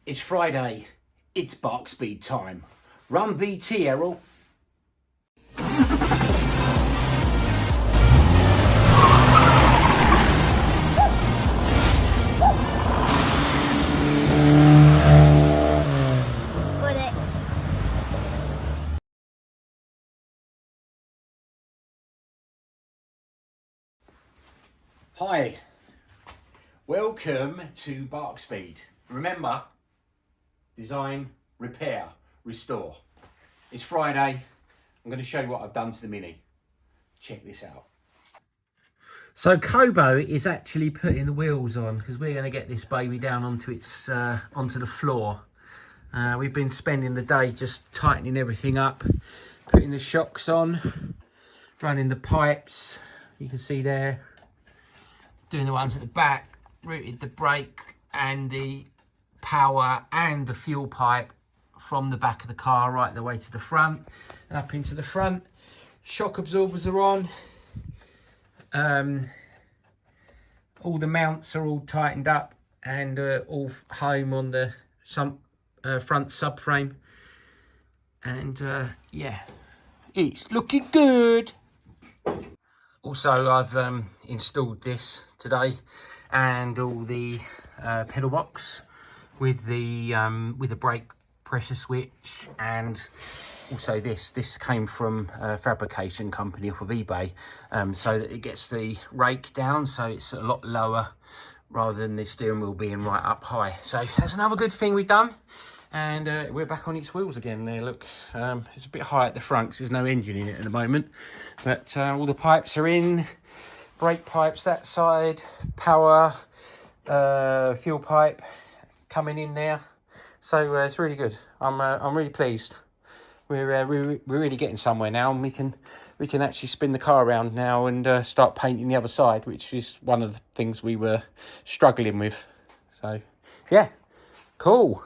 It's Friday. It's bark speed time. Run BT, Errol. Got it. Hi. Welcome to Bark Speed. Remember, design, repair, restore. It's Friday. I'm going to show you what I've done to the Mini. Check this out. So Kobo is actually putting the wheels on because we're going to get this baby down onto onto the floor. We've been spending the day just tightening everything up, putting the shocks on, running the pipes. You can see there, doing the ones at the back, routed the brake and the power and the fuel pipe from the back of the car right the way to the front and up into the front. Shock absorbers are on. All the mounts are all tightened up and all home on the front subframe. And yeah, it's looking good. Also, I've installed this today and all the pedal box with the brake pressure switch, and also this came from a fabrication company off of eBay, so that it gets the rake down so it's a lot lower rather than the steering wheel being right up high. So that's another good thing we've done, and we're back on its wheels again there. Look, it's a bit high at the front because there's no engine in it at the moment, but all the pipes are in, brake pipes that side, power, fuel pipe coming in there. So it's really good. I'm really pleased. We're really getting somewhere now, and we can actually spin the car around now and start painting the other side, which is one of the things we were struggling with. So yeah, cool.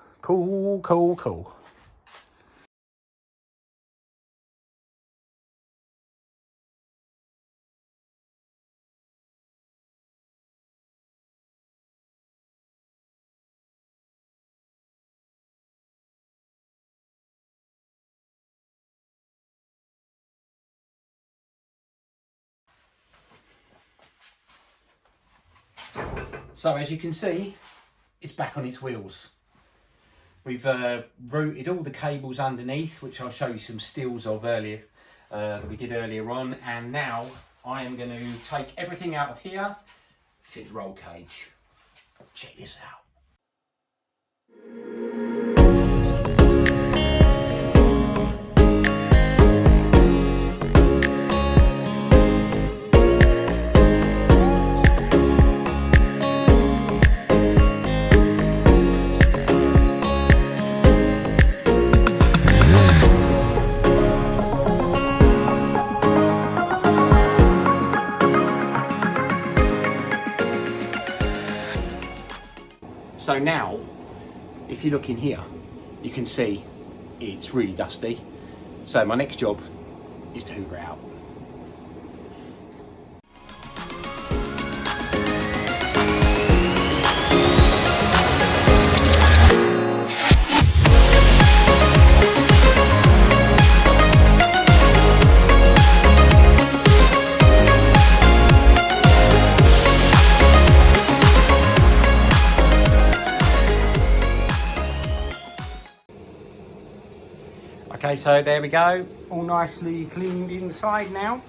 So as you can see, it's back on its wheels. We've routed all the cables underneath, which I'll show you some stills of earlier, that we did earlier on. And now I am going to take everything out of here, fit the roll cage. Check this out. So now, if you look in here, you can see it's really dusty. So my next job is to hoover it out. Okay, so there we go, all nicely cleaned inside now.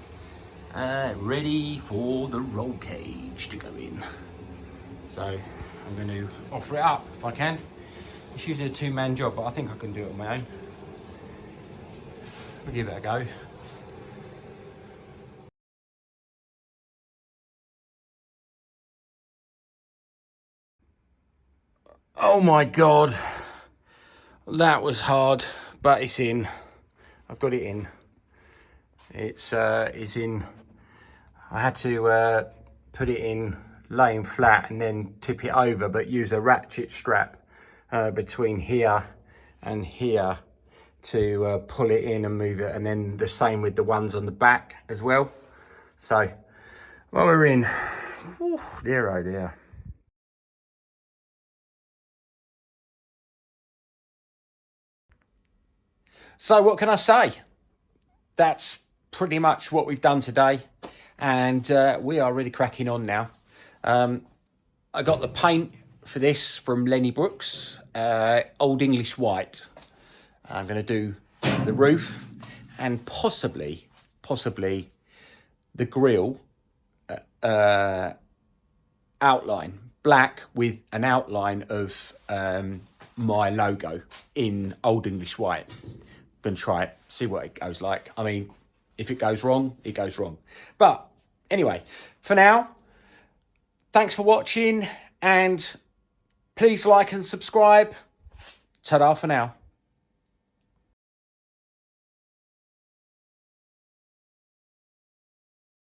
Ready for the roll cage to go in. So I'm going to offer it up if I can. It's usually a two-man job, but I think I can do it on my own. We'll give it a go. Oh my God, that was hard, but it's in. I've got it in. It's in. I had to put it in laying flat and then tip it over, but use a ratchet strap between here and here to pull it in and move it, and then the same with the ones on the back as well. So, well, we're in. Whew, dear oh dear. So what can I say? That's pretty much what we've done today. And we are really cracking on now. I got the paint for this from Lenny Brooks, Old English White. I'm going to do the roof and possibly the grille outline, black with an outline of my logo in Old English White. Going to try it, see what it goes like. I mean, if it goes wrong, it goes wrong. But anyway, for now, thanks for watching, and please like and subscribe. Ta-da for now.